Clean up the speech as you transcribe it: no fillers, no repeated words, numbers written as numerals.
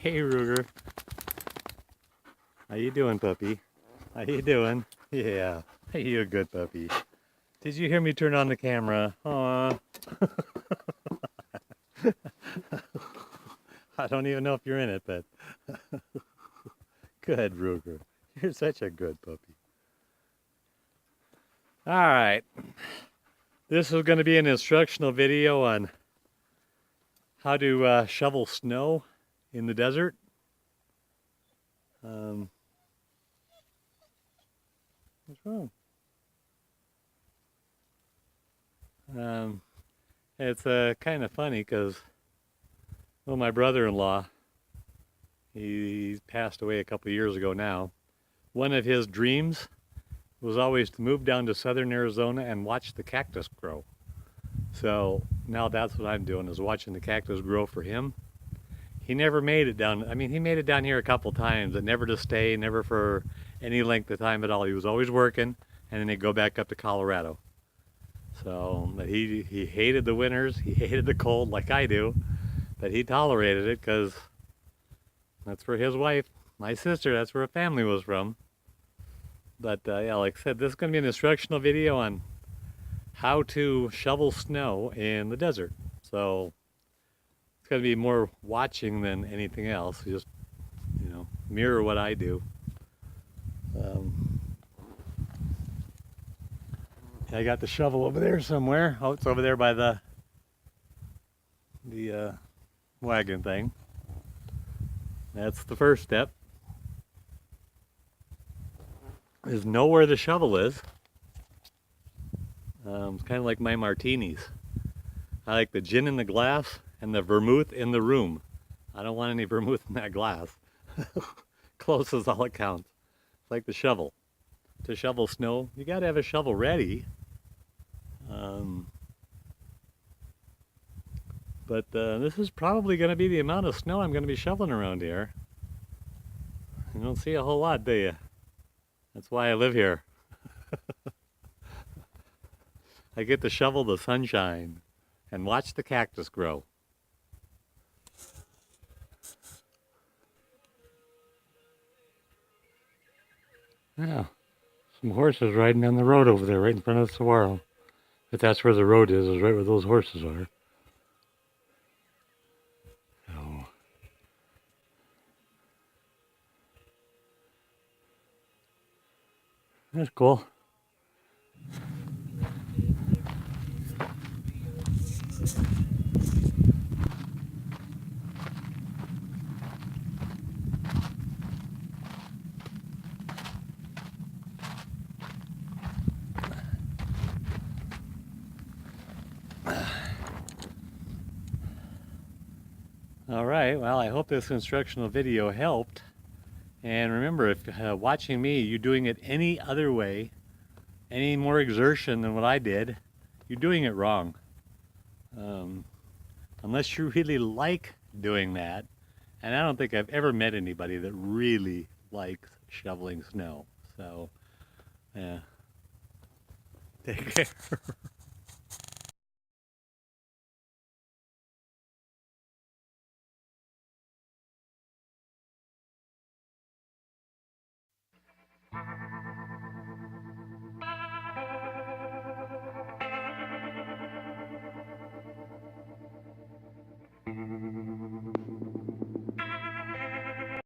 Hey Ruger, how you doing, puppy? How you doing? Yeah, hey, you a good puppy. Did you hear me turn on the camera? Aw. I don't even know if you're in it, but good, Ruger. You're such a good puppy. All right, this is going to be an instructional video on how to shovel snow in the desert. What's wrong? It's kind of funny because, well, my brother-in-law, he passed away a couple of years ago now. One of his dreams was always to move down to southern Arizona and watch the cactus grow. So now that's what I'm doing, is watching the cactus grow for him. He never made it down. I mean, he made it down here a couple times, but never to stay, never for any length of time at all. He was always working, and then he'd go back up to Colorado. So he hated the winters, he hated the cold like I do, but he tolerated it because that's where his wife, my sister, that's where her family was from. But yeah, like I said, this is going to be an instructional video on how to shovel snow in the desert. So it's going to be more watching than anything else. Just, you know, mirror what I do. I got the shovel over there somewhere. Oh, it's over there by the wagon thing. That's the first step, is know where the shovel is. It's kind of like my martinis. I like the gin in the glass and the vermouth in the room. I don't want any vermouth in that glass. Close is all it counts. It's like the shovel. To shovel snow, you got to have a shovel ready. But this is probably going to be the amount of snow I'm going to be shoveling around here. You don't see a whole lot, do you? That's why I live here. I get to shovel the sunshine and watch the cactus grow. Yeah, some horses riding down the road over there, right in front of the saguaro. If that's where the road is right where those horses are. Oh. That's cool. All right, well, I hope this instructional video helped. And remember, if watching me, you're doing it any other way, any more exertion than what I did, you're doing it wrong. Unless you really like doing that. And I don't think I've ever met anybody that really likes shoveling snow. So, yeah. Take care.